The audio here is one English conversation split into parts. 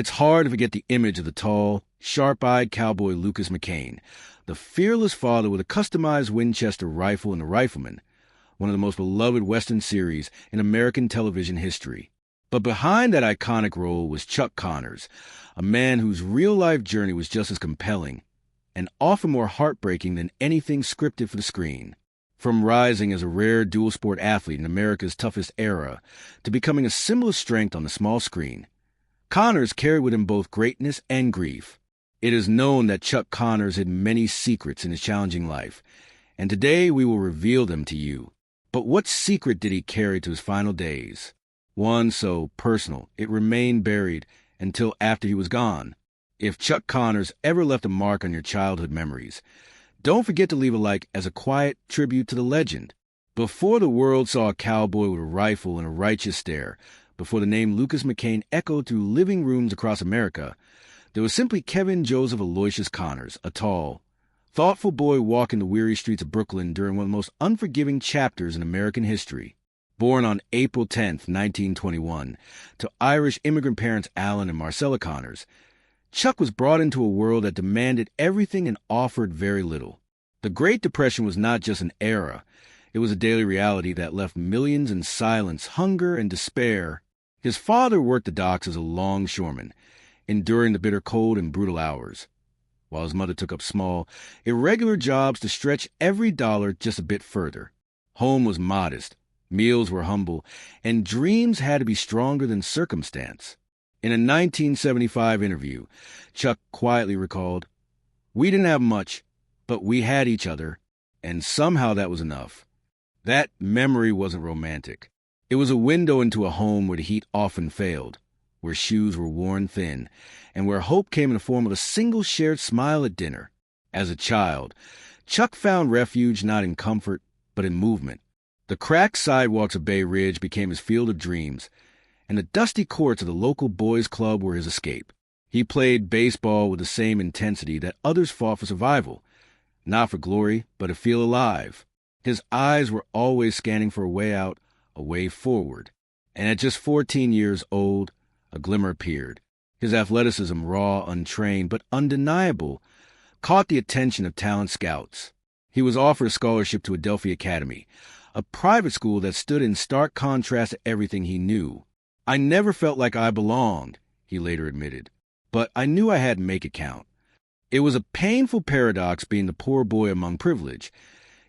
It's hard to forget the image of the tall, sharp-eyed cowboy Lucas McCain, the fearless father with a customized Winchester rifle in The Rifleman, one of the most beloved Western series in American television history. But behind that iconic role was Chuck Connors, a man whose real-life journey was just as compelling and often more heartbreaking than anything scripted for the screen. From rising as a rare dual-sport athlete in America's toughest era to becoming a symbol of strength on the small screen, Connors carried with him both greatness and grief. It is known that Chuck Connors hid many secrets in his challenging life, and today we will reveal them to you. But what secret did he carry to his final days? One so personal, it remained buried until after he was gone. If Chuck Connors ever left a mark on your childhood memories, don't forget to leave a like as a quiet tribute to the legend. Before the world saw a cowboy with a rifle and a righteous stare, before the name Lucas McCain echoed through living rooms across America, there was simply Kevin Joseph Aloysius Connors, a tall, thoughtful boy walking the weary streets of Brooklyn during one of the most unforgiving chapters in American history. Born on April 10, 1921, to Irish immigrant parents Alan and Marcella Connors, Chuck was brought into a world that demanded everything and offered very little. The Great Depression was not just an era. It was a daily reality that left millions in silence, hunger, and despair. His father worked the docks as a longshoreman, enduring the bitter cold and brutal hours, while his mother took up small, irregular jobs to stretch every dollar just a bit further. Home was modest, meals were humble, and dreams had to be stronger than circumstance. In a 1975 interview, Chuck quietly recalled, "We didn't have much, but we had each other, and somehow that was enough." That memory wasn't romantic. It was a window into a home where the heat often failed, where shoes were worn thin, and where hope came in the form of a single shared smile at dinner. As a child, Chuck found refuge not in comfort, but in movement. The cracked sidewalks of Bay Ridge became his field of dreams, and the dusty courts of the local boys' club were his escape. He played baseball with the same intensity that others fought for survival, not for glory, but to feel alive. His eyes were always scanning for a way out, a way forward. And at just 14 years old, a glimmer appeared. His athleticism, raw, untrained, but undeniable, caught the attention of talent scouts. He was offered a scholarship to Adelphi Academy, a private school that stood in stark contrast to everything he knew. "I never felt like I belonged," he later admitted, "but I knew I had to make it count." It was a painful paradox being the poor boy among privilege,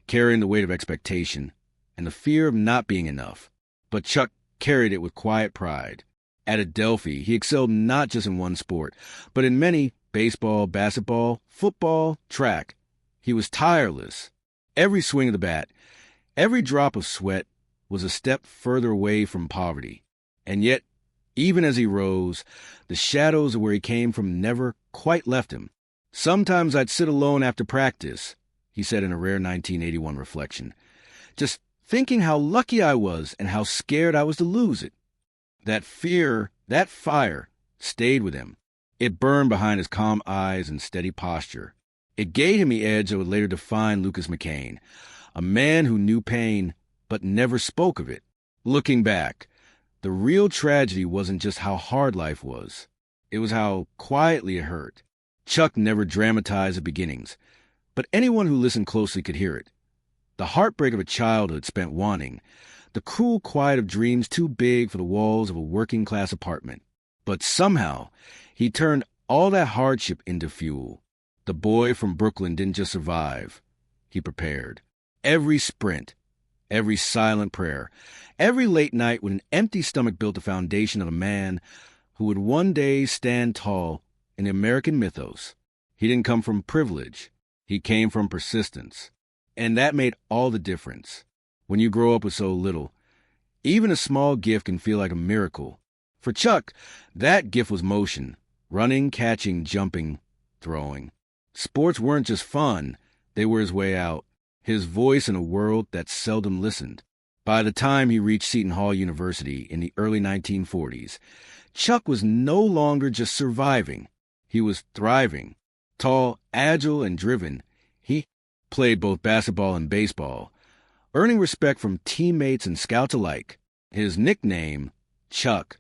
carrying the weight of expectation and the fear of not being enough. But Chuck carried it with quiet pride. At Adelphi, he excelled not just in one sport, but in many: baseball, basketball, football, track. He was tireless. Every swing of the bat, every drop of sweat was a step further away from poverty. And yet, even as he rose, the shadows of where he came from never quite left him. "Sometimes I'd sit alone after practice," he said in a rare 1981 reflection, "just thinking how lucky I was and how scared I was to lose it." That fear, that fire, stayed with him. It burned behind his calm eyes and steady posture. It gave him the edge that would later define Lucas McCain, a man who knew pain but never spoke of it. Looking back, the real tragedy wasn't just how hard life was. It was how quietly it hurt. Chuck never dramatized the beginnings, but anyone who listened closely could hear it. The heartbreak of a childhood spent wanting, the cruel quiet of dreams too big for the walls of a working-class apartment. But somehow, he turned all that hardship into fuel. The boy from Brooklyn didn't just survive. He prepared. Every sprint, every silent prayer, every late night with an empty stomach built the foundation of a man who would one day stand tall in the American mythos. He didn't come from privilege. He came from persistence. And that made all the difference. When you grow up with so little, even a small gift can feel like a miracle. For Chuck, that gift was motion: running, catching, jumping, throwing. Sports weren't just fun, they were his way out, his voice in a world that seldom listened. By the time he reached Seton Hall University in the early 1940s, Chuck was no longer just surviving. He was thriving. Tall, agile, and driven, he played both basketball and baseball, earning respect from teammates and scouts alike. His nickname, Chuck,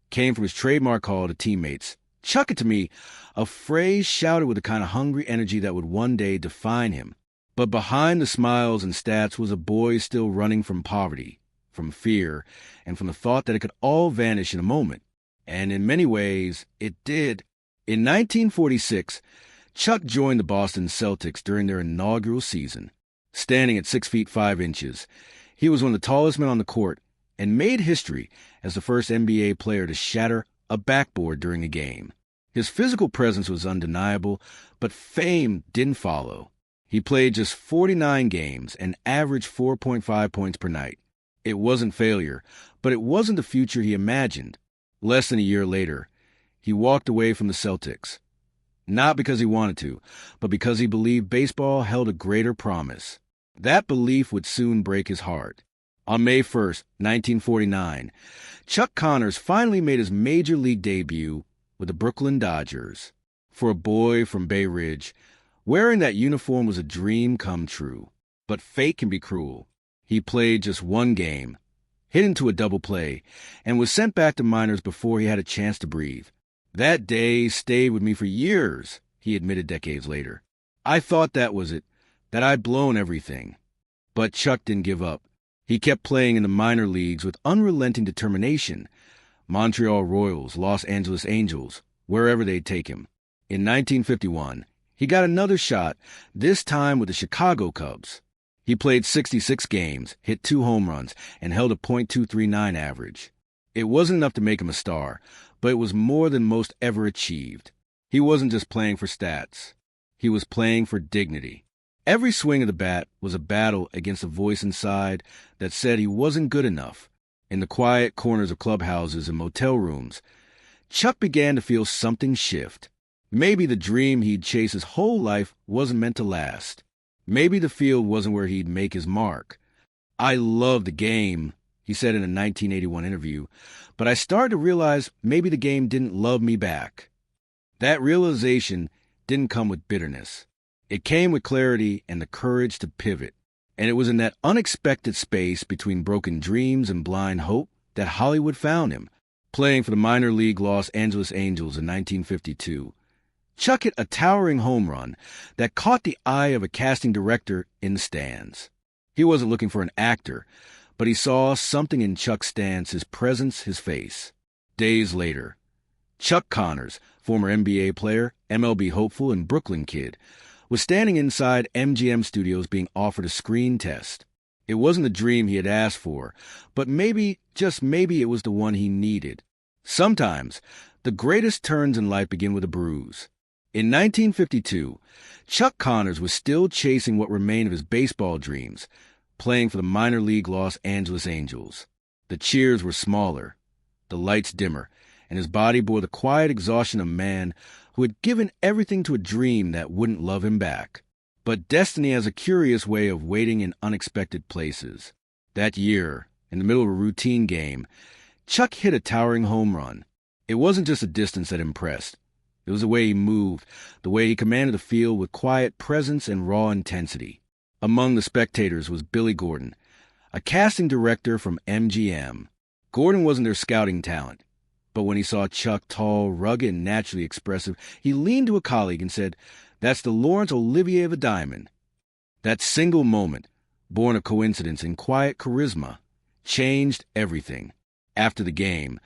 came from his trademark call to teammates, Chuck it to me, a phrase shouted with the kind of hungry energy that would one day define him. But behind the smiles and stats was a boy still running from poverty, from fear, and from the thought that it could all vanish in a moment. And in many ways, it did. In 1946, Chuck joined the Boston Celtics during their inaugural season. Standing at 6 feet 5 inches, he was one of the tallest men on the court and made history as the first NBA player to shatter a backboard during a game. His physical presence was undeniable, but fame didn't follow. He played just 49 games and averaged 4.5 points per night. It wasn't failure, but it wasn't the future he imagined. Less than a year later, he walked away from the Celtics. Not because he wanted to, but because he believed baseball held a greater promise. That belief would soon break his heart. On May 1st, 1949, Chuck Connors finally made his major league debut with the Brooklyn Dodgers. For a boy from Bay Ridge, wearing that uniform was a dream come true. But fate can be cruel. He played just one game, hit into a double play, and was sent back to minors before he had a chance to breathe. That day stayed with me for years, he admitted decades later. I thought that was it, that I'd blown everything. But Chuck didn't give up. He kept playing in the minor leagues with unrelenting determination. Montreal Royals, Los Angeles Angels, wherever they'd take him. In 1951, he got another shot, this time with the Chicago Cubs. He played 66 games, hit 2 home runs, and held a .239 average. It wasn't enough to make him a star, but it was more than most ever achieved. He wasn't just playing for stats. He was playing for dignity. Every swing of the bat was a battle against a voice inside that said he wasn't good enough. In the quiet corners of clubhouses and motel rooms, Chuck began to feel something shift. Maybe the dream he'd chased his whole life wasn't meant to last. Maybe the field wasn't where he'd make his mark. I love the game, he said in a 1981 interview, but I started to realize maybe the game didn't love me back. That realization didn't come with bitterness. It came with clarity and the courage to pivot. And it was in that unexpected space between broken dreams and blind hope that Hollywood found him, playing for the minor league Los Angeles Angels in 1952. Chuck hit a towering home run that caught the eye of a casting director in the stands. He wasn't looking for an actor, but he saw something in Chuck's stance, his presence, his face. Days later, Chuck Connors, former NBA player, MLB hopeful, and Brooklyn kid, was standing inside MGM Studios being offered a screen test. It wasn't the dream he had asked for, but maybe, just maybe, it was the one he needed. Sometimes, the greatest turns in life begin with a bruise. In 1952, Chuck Connors was still chasing what remained of his baseball dreams, playing for the minor league Los Angeles Angels. The cheers were smaller, the lights dimmer, and his body bore the quiet exhaustion of a man who had given everything to a dream that wouldn't love him back. But destiny has a curious way of waiting in unexpected places. That year, in the middle of a routine game, Chuck hit a towering home run. It wasn't just a distance that impressed. It was the way he moved, the way he commanded the field with quiet presence and raw intensity. Among the spectators was Billy Gordon, a casting director from MGM. Gordon wasn't their scouting talent, but when he saw Chuck tall, rugged, and naturally expressive, he leaned to a colleague and said, "That's the Laurence Olivier of the Diamond." That single moment, born of coincidence and quiet charisma, changed everything. After the game,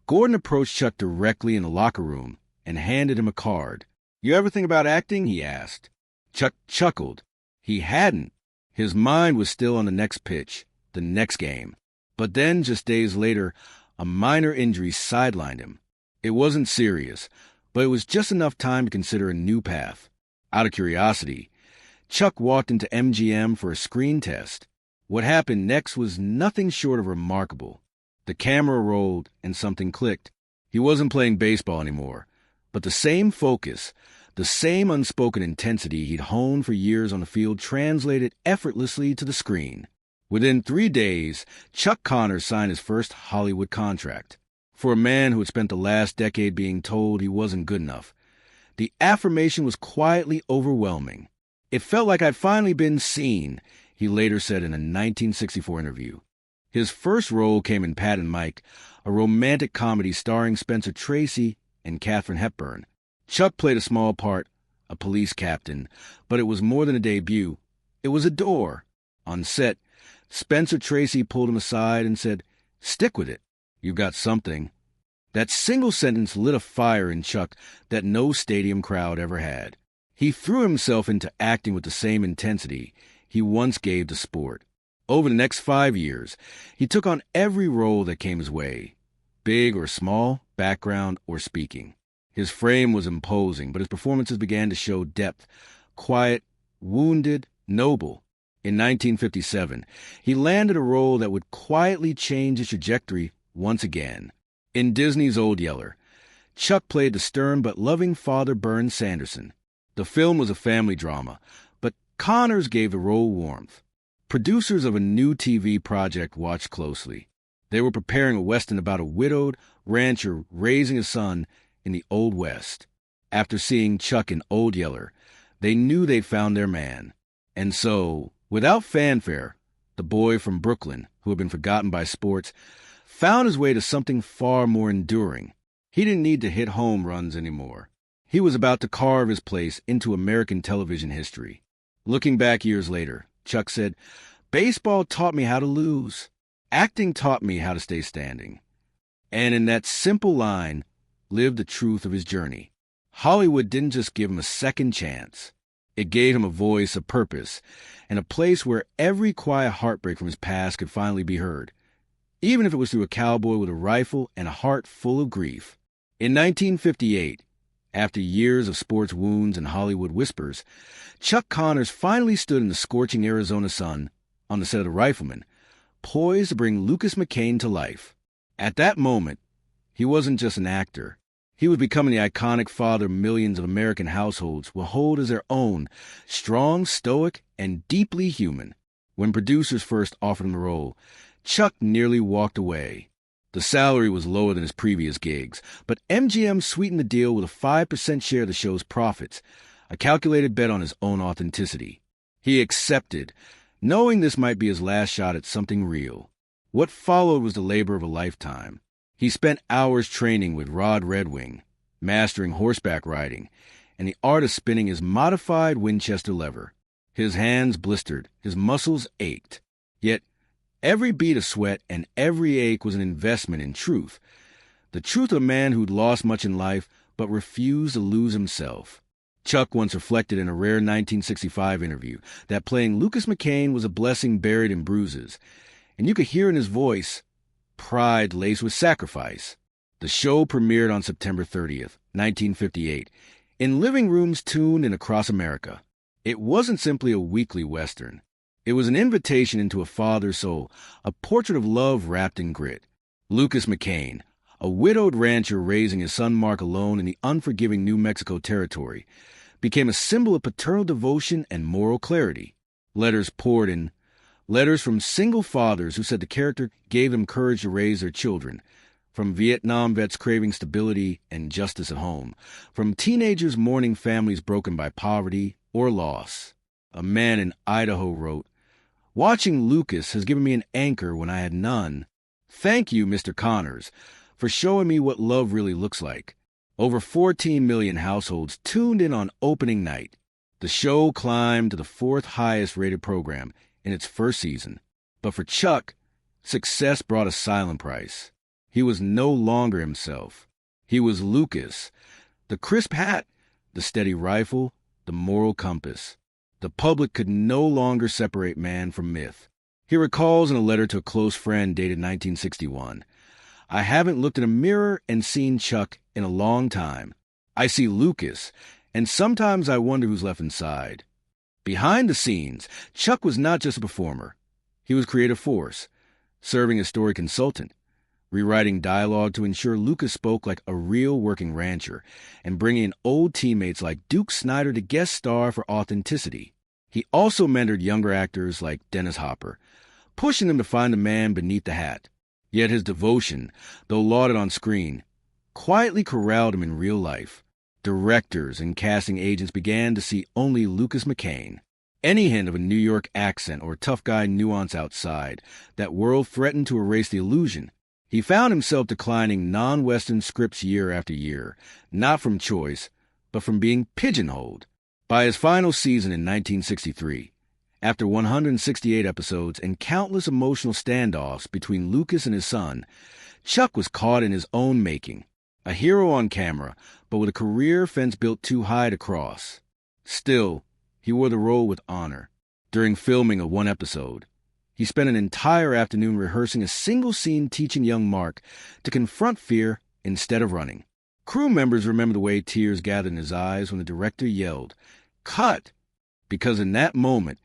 Gordon approached Chuck directly in the locker room and handed him a card. "You ever think about acting?" he asked. Chuck chuckled. He hadn't. His mind was still on the next pitch, the next game. But then, just days later, a minor injury sidelined him. It wasn't serious, but it was just enough time to consider a new path. Out of curiosity, Chuck walked into MGM for a screen test. What happened next was nothing short of remarkable. The camera rolled and something clicked. He wasn't playing baseball anymore, but the same focus, the same unspoken intensity he'd honed for years on the field translated effortlessly to the screen. Within 3 days, Chuck Connors signed his first Hollywood contract. For a man who had spent the last decade being told he wasn't good enough, the affirmation was quietly overwhelming. "It felt like I'd finally been seen," he later said in a 1964 interview. His first role came in Pat and Mike, a romantic comedy starring Spencer Tracy and Katharine Hepburn. Chuck played a small part, a police captain, but it was more than a debut. It was a door. On set, Spencer Tracy pulled him aside and said, "Stick with it. You've got something." That single sentence lit a fire in Chuck that no stadium crowd ever had. He threw himself into acting with the same intensity he once gave to sport. Over the next 5 years, he took on every role that came his way, big or small, background or speaking. His frame was imposing, but his performances began to show depth, quiet, wounded, noble. In 1957, he landed a role that would quietly change his trajectory once again. In Disney's Old Yeller, Chuck played the stern but loving father Bern Sanderson. The film was a family drama, but Connors gave the role warmth. Producers of a new TV project watched closely. They were preparing a western about a widowed rancher raising a son in the Old West. After seeing Chuck in Old Yeller, they knew they'd found their man. And so, without fanfare, the boy from Brooklyn, who had been forgotten by sports, found his way to something far more enduring. He didn't need to hit home runs anymore. He was about to carve his place into American television history. Looking back years later, Chuck said, "Baseball taught me how to lose. Acting taught me how to stay standing." And in that simple line lived the truth of his journey. Hollywood didn't just give him a second chance. It gave him a voice, a purpose, and a place where every quiet heartbreak from his past could finally be heard, even if it was through a cowboy with a rifle and a heart full of grief. In 1958, after years of sports wounds and Hollywood whispers, Chuck Connors finally stood in the scorching Arizona sun on the set of The Rifleman, poised to bring Lucas McCain to life. At that moment, he wasn't just an actor. He was becoming the iconic father millions of American households will hold as their own, strong, stoic, and deeply human. When producers first offered him the role, Chuck nearly walked away. The salary was lower than his previous gigs, but MGM sweetened the deal with a 5% share of the show's profits, a calculated bet on his own authenticity. He accepted, knowing this might be his last shot at something real. What followed was the labor of a lifetime. He spent hours training with Rod Redwing, mastering horseback riding, and the art of spinning his modified Winchester lever. His hands blistered, his muscles ached. Yet, every bead of sweat and every ache was an investment in truth. The truth of a man who'd lost much in life but refused to lose himself. Chuck once reflected in a rare 1965 interview that playing Lucas McCain was a blessing buried in bruises, and you could hear in his voice pride laced with sacrifice. The show premiered on September 30th, 1958, in living rooms tuned and across America. It wasn't simply a weekly Western. It was an invitation into a father's soul, a portrait of love wrapped in grit. Lucas McCain, a widowed rancher raising his son Mark alone in the unforgiving New Mexico territory, became a symbol of paternal devotion and moral clarity. Letters poured in. Letters from single fathers who said the character gave them courage to raise their children, from Vietnam vets craving stability and justice at home, from teenagers mourning families broken by poverty or loss. A man in Idaho wrote, "Watching Lucas has given me an anchor when I had none. Thank you, Mr. Connors, for showing me what love really looks like." Over 14 million households tuned in on opening night. The show climbed to the fourth highest rated program in its first season. But for Chuck, success brought a silent price. He was no longer himself. He was Lucas. The crisp hat, the steady rifle, the moral compass. The public could no longer separate man from myth. He recalls in a letter to a close friend dated 1961, "I haven't looked in a mirror and seen Chuck in a long time. I see Lucas, and sometimes I wonder who's left inside." Behind the scenes, Chuck was not just a performer. He was creative force, serving as story consultant, rewriting dialogue to ensure Lucas spoke like a real working rancher, and bringing in old teammates like Duke Snider to guest star for authenticity. He also mentored younger actors like Dennis Hopper, pushing them to find the man beneath the hat. Yet his devotion, though lauded on screen, quietly corralled him in real life. Directors and casting agents began to see only Lucas McCain. Any hint of a New York accent or tough guy nuance outside that world threatened to erase the illusion. He found himself declining non-Western scripts year after year, not from choice, but from being pigeonholed. By his final season in 1963, after 168 episodes and countless emotional standoffs between Lucas and his son, Chuck was caught in his own making, a hero on camera, but with a career fence built too high to cross. Still, he wore the role with honor. During filming of one episode, he spent an entire afternoon rehearsing a single scene teaching young Mark to confront fear instead of running. Crew members remember the way tears gathered in his eyes when the director yelled, "Cut!" Because in that moment,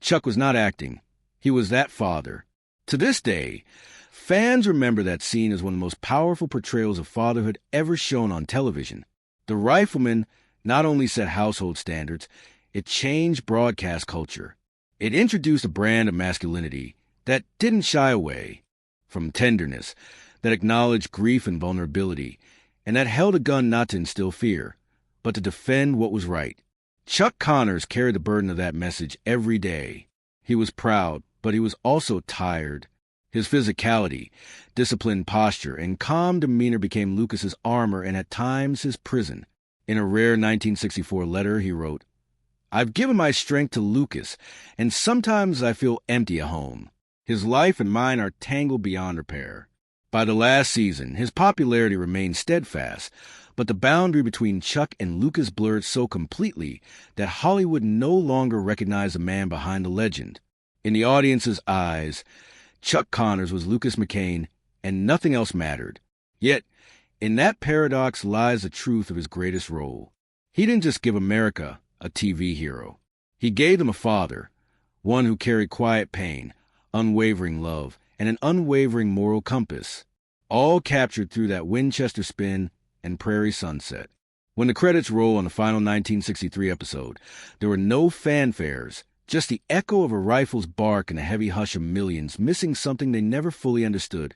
Chuck was not acting. He was that father. To this day, fans remember that scene as one of the most powerful portrayals of fatherhood ever shown on television. The Rifleman not only set household standards, it changed broadcast culture. It introduced a brand of masculinity that didn't shy away from tenderness, that acknowledged grief and vulnerability, and that held a gun not to instill fear, but to defend what was right. Chuck Connors carried the burden of that message every day. He was proud, but he was also tired. His physicality, disciplined posture, and calm demeanor became Lucas's armor and at times his prison. In a rare 1964 letter, he wrote, "I've given my strength to Lucas, and sometimes I feel empty at home. His life and mine are tangled beyond repair." By the last season, his popularity remained steadfast, but the boundary between Chuck and Lucas blurred so completely that Hollywood no longer recognized the man behind the legend. In the audience's eyes, Chuck Connors was Lucas McCain, and nothing else mattered. Yet, in that paradox lies the truth of his greatest role. He didn't just give America a TV hero. He gave them a father, one who carried quiet pain, unwavering love, and an unwavering moral compass, all captured through that Winchester spin and prairie sunset. When the credits roll on the final 1963 episode, there were no fanfares, just the echo of a rifle's bark and the heavy hush of millions missing something they never fully understood.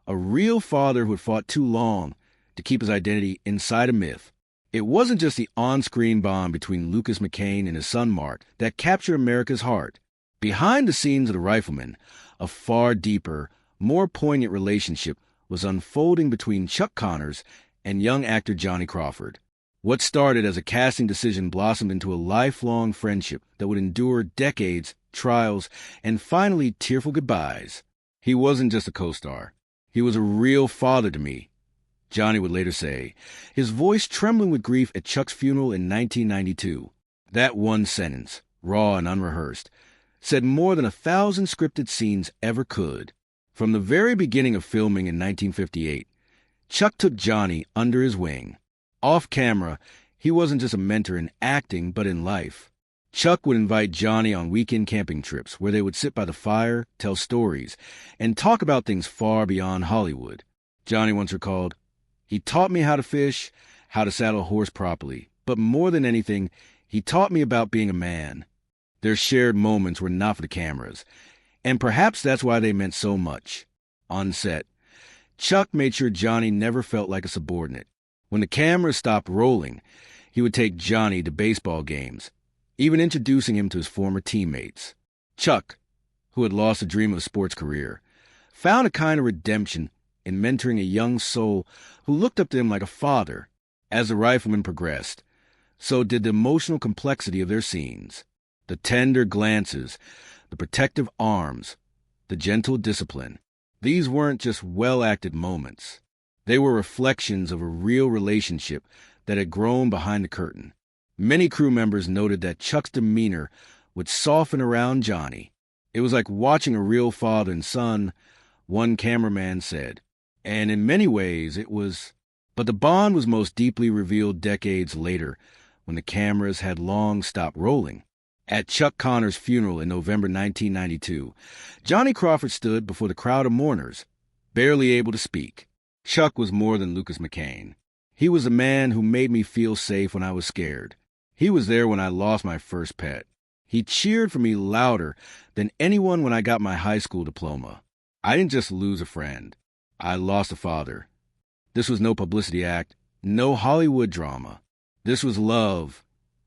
A real father who had fought too long to keep his identity inside a myth. It wasn't just the on-screen bond between Lucas McCain and his son Mark that captured America's heart. Behind the scenes of The Rifleman, a far deeper, more poignant relationship was unfolding between Chuck Connors and young actor Johnny Crawford. What started as a casting decision blossomed into a lifelong friendship that would endure decades, trials, and finally tearful goodbyes. He wasn't just a co-star. He was a real father to me, Johnny would later say, his voice trembling with grief at Chuck's funeral in 1992. That one sentence, raw and unrehearsed, said more than 1,000 scripted scenes ever could. From the very beginning of filming in 1958, Chuck took Johnny under his wing. Off camera, he wasn't just a mentor in acting, but in life. Chuck would invite Johnny on weekend camping trips where they would sit by the fire, tell stories, and talk about things far beyond Hollywood. Johnny once recalled, "He taught me how to fish, how to saddle a horse properly, but more than anything, he taught me about being a man." Their shared moments were not for the cameras, and perhaps that's why they meant so much. On set, Chuck made sure Johnny never felt like a subordinate. When the cameras stopped rolling, he would take Johnny to baseball games, even introducing him to his former teammates. Chuck, who had lost the dream of a sports career, found a kind of redemption in mentoring a young soul who looked up to him like a father. As The Rifleman progressed, so did the emotional complexity of their scenes. The tender glances, the protective arms, the gentle discipline. These weren't just well-acted moments. They were reflections of a real relationship that had grown behind the curtain. Many crew members noted that Chuck's demeanor would soften around Johnny. It was like watching a real father and son, one cameraman said. And in many ways it was. But the bond was most deeply revealed decades later, when the cameras had long stopped rolling. At Chuck Connors' funeral in November 1992, Johnny Crawford stood before the crowd of mourners, barely able to speak. Chuck was more than Lucas McCain. He was the man who made me feel safe when I was scared. He was there when I lost my first pet. He cheered for me louder than anyone when I got my high school diploma. I didn't just lose a friend. I lost a father. This was no publicity act, no Hollywood drama. This was love,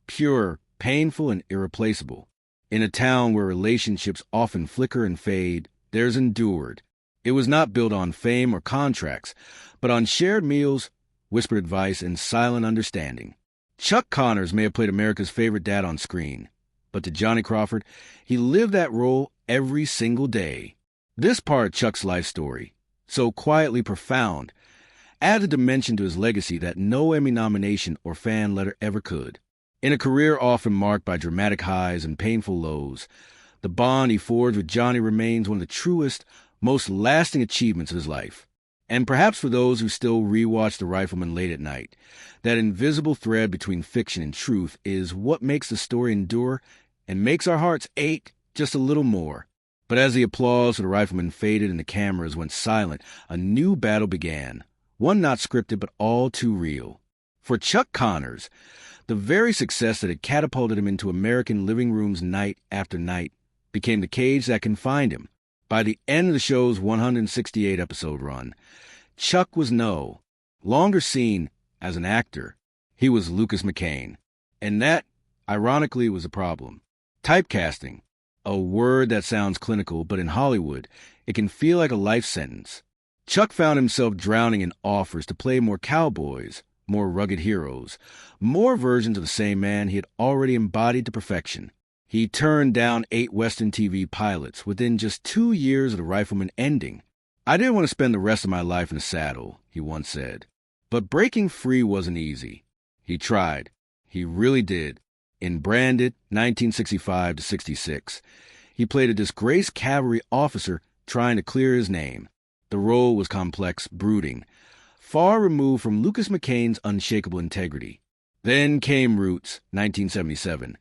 pure, painful, and irreplaceable. In a town where relationships often flicker and fade, theirs endured. It was not built on fame or contracts, but on shared meals, whispered advice, and silent understanding. Chuck Connors may have played America's favorite dad on screen, but to Johnny Crawford, he lived that role every single day. This part of Chuck's life story, so quietly profound, adds a dimension to his legacy that no Emmy nomination or fan letter ever could. In a career often marked by dramatic highs and painful lows, the bond he forged with Johnny remains one of the truest, most lasting achievements of his life. And perhaps for those who still rewatch The Rifleman late at night, that invisible thread between fiction and truth is what makes the story endure and makes our hearts ache just a little more. But as the applause for The Rifleman faded and the cameras went silent, a new battle began, one not scripted but all too real. For Chuck Connors, the very success that had catapulted him into American living rooms night after night became the cage that confined him. By the end of the show's 168-episode run, Chuck was no longer seen as an actor. He was Lucas McCain. And that, ironically, was a problem. Typecasting, a word that sounds clinical, but in Hollywood, it can feel like a life sentence. Chuck found himself drowning in offers to play more cowboys, more rugged heroes, more versions of the same man he had already embodied to perfection. He turned down 8 Western TV pilots within just 2 years of The Rifleman ending. "I didn't want to spend the rest of my life in the saddle," he once said. But breaking free wasn't easy. He tried. He really did. In Branded, 1965 to 66, he played a disgraced cavalry officer trying to clear his name. The role was complex, brooding, far removed from Lucas McCain's unshakable integrity. Then came Roots, 1977,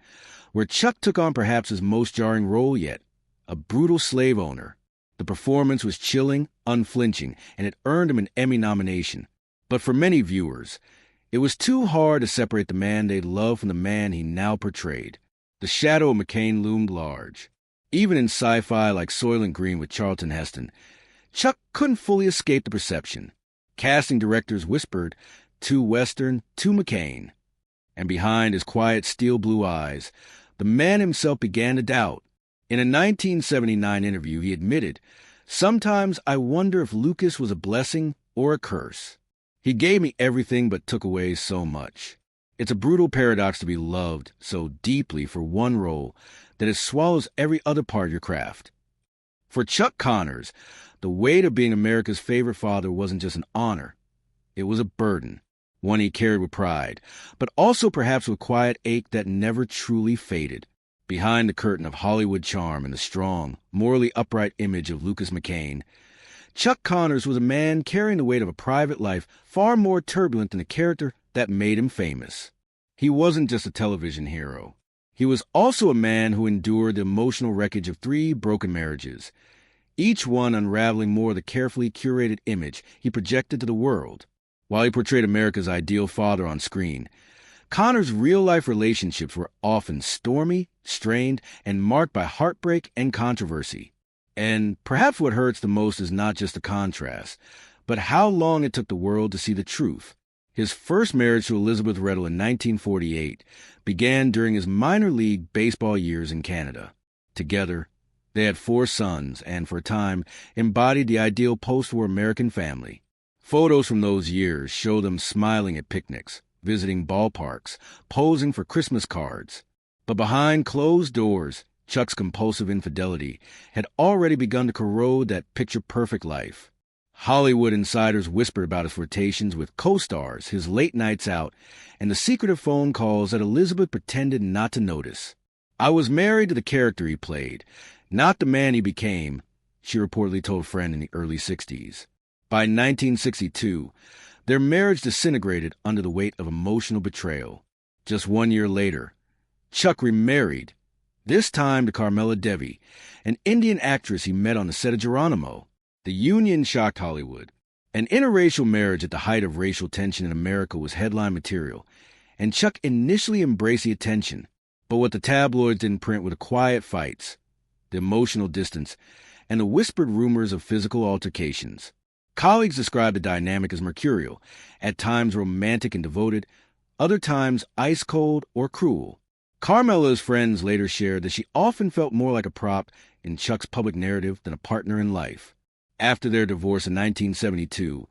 where Chuck took on perhaps his most jarring role yet, a brutal slave owner. The performance was chilling, unflinching, and it earned him an Emmy nomination. But for many viewers, it was too hard to separate the man they loved from the man he now portrayed. The shadow of McCain loomed large. Even in sci-fi like Soylent Green with Charlton Heston, Chuck couldn't fully escape the perception. Casting directors whispered, "Too Western, too McCain." And behind his quiet steel blue eyes, the man himself began to doubt. In a 1979 interview, he admitted, "Sometimes I wonder if Lucas was a blessing or a curse. He gave me everything but took away so much." It's a brutal paradox to be loved so deeply for one role that it swallows every other part of your craft. For Chuck Connors, the weight of being America's favorite father wasn't just an honor. It was a burden, one he carried with pride, but also perhaps with quiet ache that never truly faded. Behind the curtain of Hollywood charm and the strong, morally upright image of Lucas McCain, Chuck Connors was a man carrying the weight of a private life far more turbulent than the character that made him famous. He wasn't just a television hero. He was also a man who endured the emotional wreckage of 3 broken marriages, each one unraveling more of the carefully curated image he projected to the world. While he portrayed America's ideal father on screen, Connors' real-life relationships were often stormy, strained, and marked by heartbreak and controversy. And perhaps what hurts the most is not just the contrast, but how long it took the world to see the truth. His first marriage to Elizabeth Riddle in 1948 began during his minor league baseball years in Canada. Together, they had 4 sons and, for a time, embodied the ideal post-war American family. Photos from those years show them smiling at picnics, visiting ballparks, posing for Christmas cards. But behind closed doors, Chuck's compulsive infidelity had already begun to corrode that picture-perfect life. Hollywood insiders whispered about his flirtations with co-stars, his late nights out, and the secretive phone calls that Elizabeth pretended not to notice. "I was married to the character he played, not the man he became," she reportedly told a friend in the early 60s. By 1962, their marriage disintegrated under the weight of emotional betrayal. Just 1 year later, Chuck remarried, this time to Carmela Devi, an Indian actress he met on the set of Geronimo. The union shocked Hollywood. An interracial marriage at the height of racial tension in America was headline material, and Chuck initially embraced the attention. But what the tabloids didn't print were the quiet fights, the emotional distance, and the whispered rumors of physical altercations. Colleagues described the dynamic as mercurial, at times romantic and devoted, other times ice-cold or cruel. Carmela's friends later shared that she often felt more like a prop in Chuck's public narrative than a partner in life. After their divorce in 1972,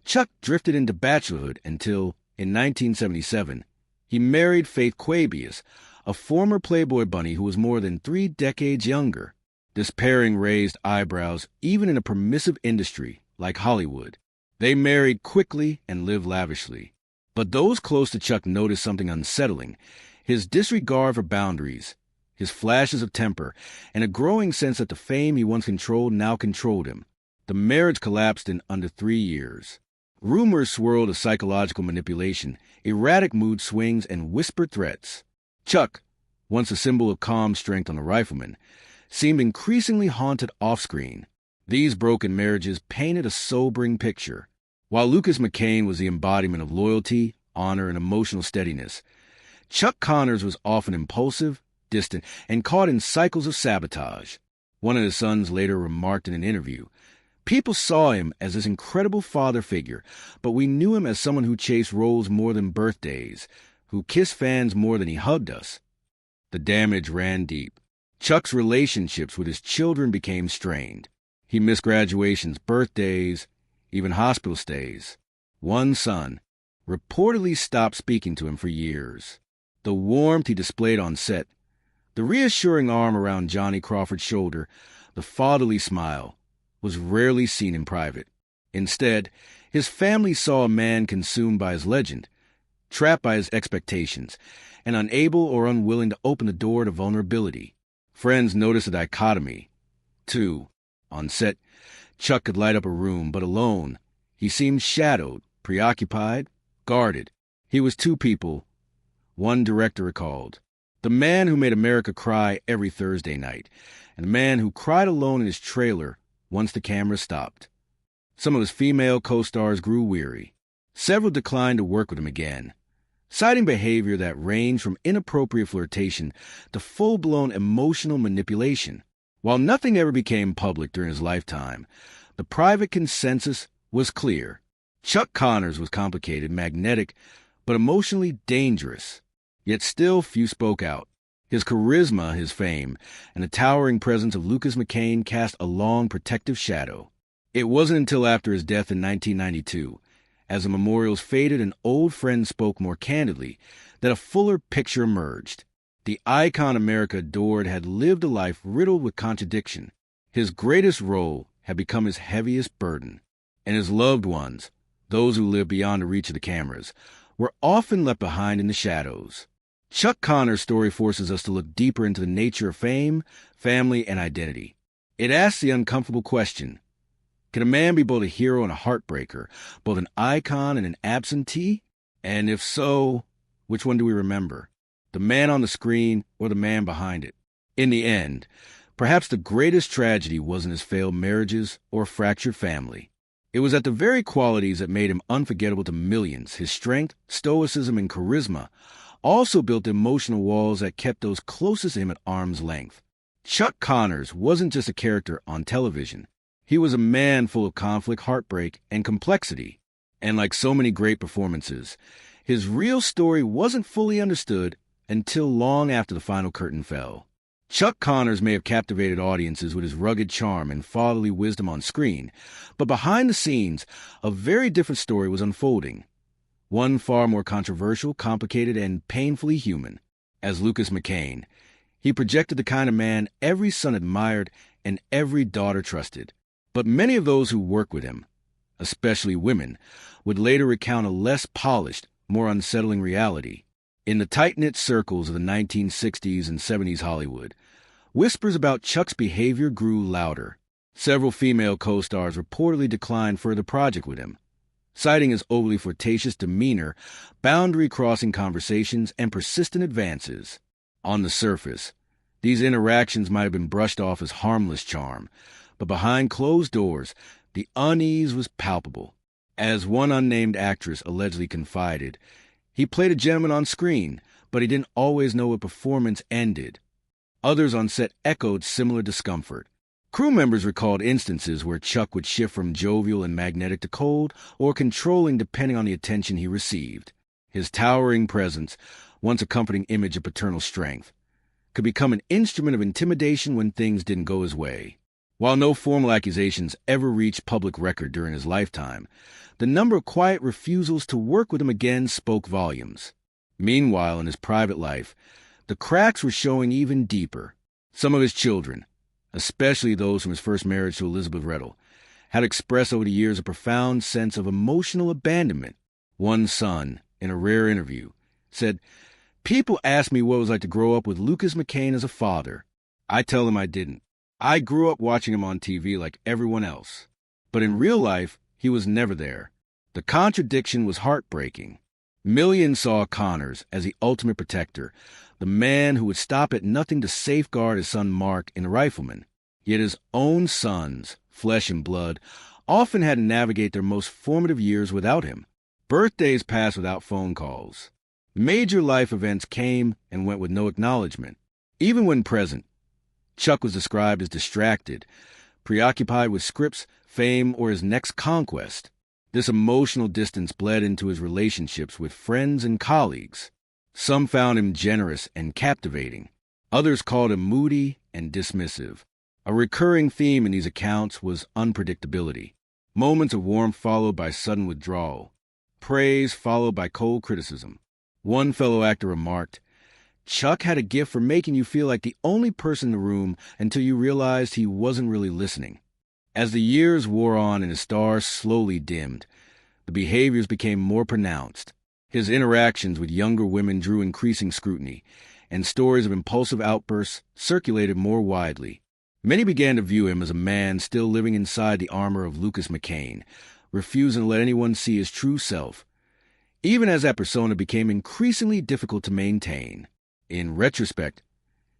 Chuck drifted into bachelorhood until, in 1977, he married Faith Quabius, a former Playboy bunny who was more than 3 decades younger. This pairing raised eyebrows even in a permissive industry like Hollywood. They married quickly and lived lavishly. But those close to Chuck noticed something unsettling: his disregard for boundaries, his flashes of temper, and a growing sense that the fame he once controlled now controlled him. The marriage collapsed in under 3 years. Rumors swirled of psychological manipulation, erratic mood swings, and whispered threats. Chuck, once a symbol of calm strength on the Rifleman, seemed increasingly haunted off-screen. These broken marriages painted a sobering picture. While Lucas McCain was the embodiment of loyalty, honor, and emotional steadiness, Chuck Connors was often impulsive, distant, and caught in cycles of sabotage. One of his sons later remarked in an interview, "People saw him as this incredible father figure, but we knew him as someone who chased roles more than birthdays, who kissed fans more than he hugged us." The damage ran deep. Chuck's relationships with his children became strained. He missed graduations, birthdays, even hospital stays. One son reportedly stopped speaking to him for years. The warmth he displayed on set, the reassuring arm around Johnny Crawford's shoulder, the fatherly smile, was rarely seen in private. Instead, his family saw a man consumed by his legend, trapped by his expectations, and unable or unwilling to open the door to vulnerability. Friends noticed a dichotomy. Too, on set, Chuck could light up a room, but alone, he seemed shadowed, preoccupied, guarded. He was two people, one director recalled. The man who made America cry every Thursday night, and the man who cried alone in his trailer once the camera stopped. Some of his female co-stars grew weary. Several declined to work with him again, citing behavior that ranged from inappropriate flirtation to full-blown emotional manipulation. While nothing ever became public during his lifetime, the private consensus was clear. Chuck Connors was complicated, magnetic, but emotionally dangerous. Yet still few spoke out. His charisma, his fame, and the towering presence of Lucas McCain cast a long protective shadow. It wasn't until after his death in 1992, as the memorials faded and old friends spoke more candidly, that a fuller picture emerged. The icon America adored had lived a life riddled with contradiction. His greatest role had become his heaviest burden, and his loved ones, those who lived beyond the reach of the cameras, were often left behind in the shadows. Chuck Connors' story forces us to look deeper into the nature of fame, family, and identity. It asks the uncomfortable question: can a man be both a hero and a heartbreaker, both an icon and an absentee? And if so, which one do we remember? The man on the screen or the man behind it? In the end, perhaps the greatest tragedy wasn't his failed marriages or fractured family. It was that the very qualities that made him unforgettable to millions, his strength, stoicism, and charisma, also built the emotional walls that kept those closest to him at arm's length. Chuck Connors wasn't just a character on television. He was a man full of conflict, heartbreak, and complexity. And like so many great performances, his real story wasn't fully understood until long after the final curtain fell. Chuck Connors may have captivated audiences with his rugged charm and fatherly wisdom on screen, but behind the scenes, a very different story was unfolding. One far more controversial, complicated, and painfully human. As Lucas McCain, he projected the kind of man every son admired and every daughter trusted. But many of those who worked with him, especially women, would later recount a less polished, more unsettling reality. In the tight-knit circles of the 1960s and 70s Hollywood, whispers about Chuck's behavior grew louder. Several female co-stars reportedly declined further project with him, citing his overly flirtatious demeanor, boundary-crossing conversations, and persistent advances. On the surface, these interactions might have been brushed off as harmless charm, but behind closed doors, the unease was palpable. As one unnamed actress allegedly confided, he played a gentleman on screen, but he didn't always know a performance ended. Others on set echoed similar discomfort. Crew members recalled instances where Chuck would shift from jovial and magnetic to cold or controlling depending on the attention he received. His towering presence, once a comforting image of paternal strength, could become an instrument of intimidation when things didn't go his way. While no formal accusations ever reached public record during his lifetime, the number of quiet refusals to work with him again spoke volumes. Meanwhile, in his private life, the cracks were showing even deeper. Some of his children, especially those from his first marriage to Elizabeth Riddle, had expressed over the years a profound sense of emotional abandonment. One son, in a rare interview, said, "People ask me what it was like to grow up with Lucas McCain as a father. I tell them I didn't. I grew up watching him on TV like everyone else. But in real life, he was never there." The contradiction was heartbreaking. Millions saw Connors as the ultimate protector, the man who would stop at nothing to safeguard his son Mark in Rifleman. Yet his own sons, flesh and blood, often had to navigate their most formative years without him. Birthdays passed without phone calls. Major life events came and went with no acknowledgement. Even when present, Chuck was described as distracted, preoccupied with scripts, fame, or his next conquest. This emotional distance bled into his relationships with friends and colleagues. Some found him generous and captivating. Others called him moody and dismissive. A recurring theme in these accounts was unpredictability. Moments of warmth followed by sudden withdrawal. Praise followed by cold criticism. One fellow actor remarked, "Chuck had a gift for making you feel like the only person in the room until you realized he wasn't really listening." As the years wore on and his stars slowly dimmed, the behaviors became more pronounced. His interactions with younger women drew increasing scrutiny, and stories of impulsive outbursts circulated more widely. Many began to view him as a man still living inside the armor of Lucas McCain, refusing to let anyone see his true self, even as that persona became increasingly difficult to maintain. In retrospect,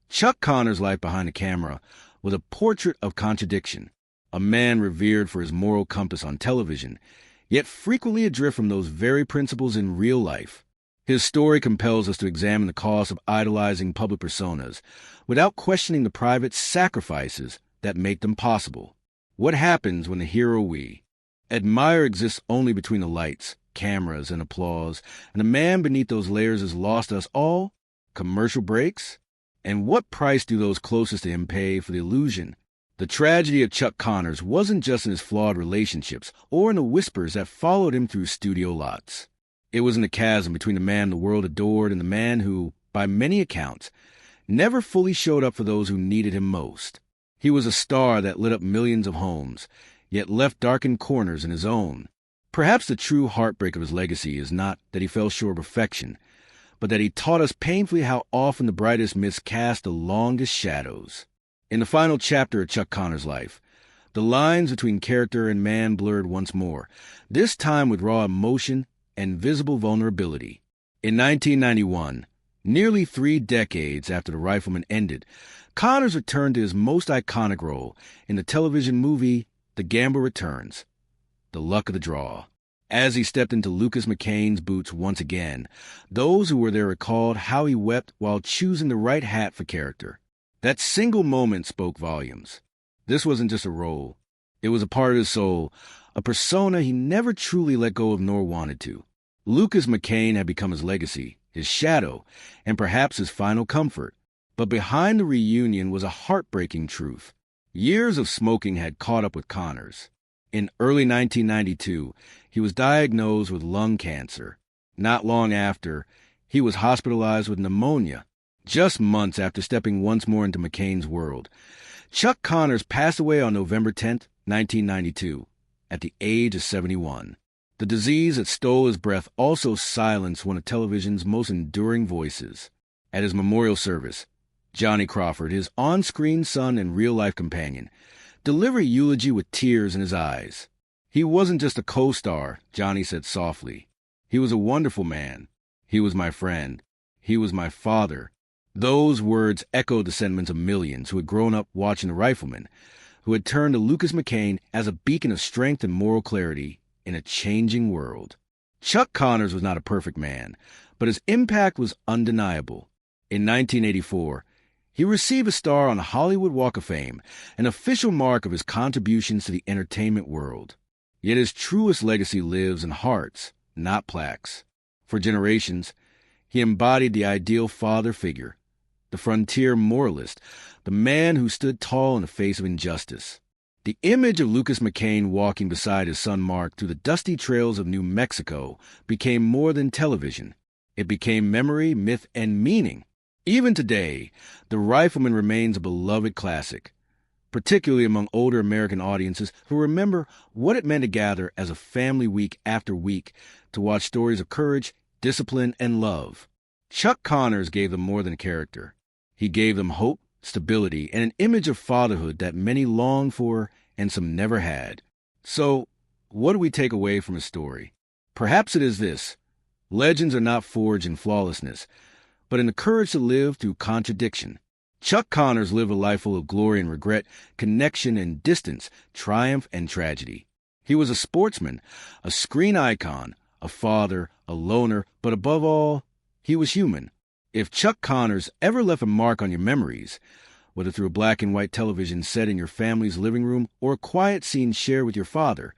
Chuck Connors' life behind the camera was a portrait of contradiction. A man revered for his moral compass on television, yet frequently adrift from those very principles in real life. His story compels us to examine the cost of idolizing public personas without questioning the private sacrifices that make them possible. What happens when the hero we admire exists only between the lights, cameras, and applause, and the man beneath those layers has lost us all? Commercial breaks? And what price do those closest to him pay for the illusion? The tragedy of Chuck Connors wasn't just in his flawed relationships or in the whispers that followed him through studio lots. It was in the chasm between the man the world adored and the man who, by many accounts, never fully showed up for those who needed him most. He was a star that lit up millions of homes, yet left darkened corners in his own. Perhaps the true heartbreak of his legacy is not that he fell short of perfection, but that he taught us painfully how often the brightest myths cast the longest shadows. In the final chapter of Chuck Connors' life, the lines between character and man blurred once more, this time with raw emotion and visible vulnerability. In 1991, nearly 3 decades after The Rifleman ended, Connors returned to his most iconic role in the television movie The Gamble Returns, The Luck of the Draw. As he stepped into Lucas McCain's boots once again, those who were there recalled how he wept while choosing the right hat for character. That single moment spoke volumes. This wasn't just a role. It was a part of his soul, a persona he never truly let go of nor wanted to. Lucas McCain had become his legacy, his shadow, and perhaps his final comfort. But behind the reunion was a heartbreaking truth. Years of smoking had caught up with Connors. In early 1992, he was diagnosed with lung cancer. Not long after, he was hospitalized with pneumonia. Just months after stepping once more into McCain's world, Chuck Connors passed away on November 10, 1992, at the age of 71. The disease that stole his breath also silenced one of television's most enduring voices. At his memorial service, Johnny Crawford, his on-screen son and real-life companion, delivered a eulogy with tears in his eyes. "He wasn't just a co-star," Johnny said softly. "He was a wonderful man. He was my friend. He was my father." Those words echoed the sentiments of millions who had grown up watching The Rifleman, who had turned to Lucas McCain as a beacon of strength and moral clarity in a changing world. Chuck Connors was not a perfect man, but his impact was undeniable. In 1984, he received a star on the Hollywood Walk of Fame, an official mark of his contributions to the entertainment world. Yet his truest legacy lives in hearts, not plaques. For generations, he embodied the ideal father figure, the frontier moralist, the man who stood tall in the face of injustice. The image of Lucas McCain walking beside his son Mark through the dusty trails of New Mexico became more than television. It became memory, myth, and meaning. Even today, The Rifleman remains a beloved classic, particularly among older American audiences who remember what it meant to gather as a family week after week to watch stories of courage, discipline, and love. Chuck Connors gave them more than a character. He gave them hope, stability, and an image of fatherhood that many longed for and some never had. So, what do we take away from his story? Perhaps it is this: legends are not forged in flawlessness, but in the courage to live through contradiction. Chuck Connors lived a life full of glory and regret, connection and distance, triumph and tragedy. He was a sportsman, a screen icon, a father, a loner, but above all, he was human. If Chuck Connors ever left a mark on your memories, whether through a black and white television set in your family's living room or a quiet scene shared with your father,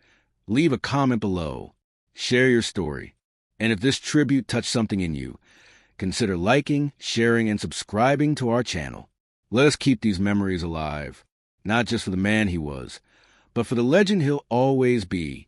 leave a comment below. Share your story. And if this tribute touched something in you, consider liking, sharing, and subscribing to our channel. Let us keep these memories alive, not just for the man he was, but for the legend he'll always be.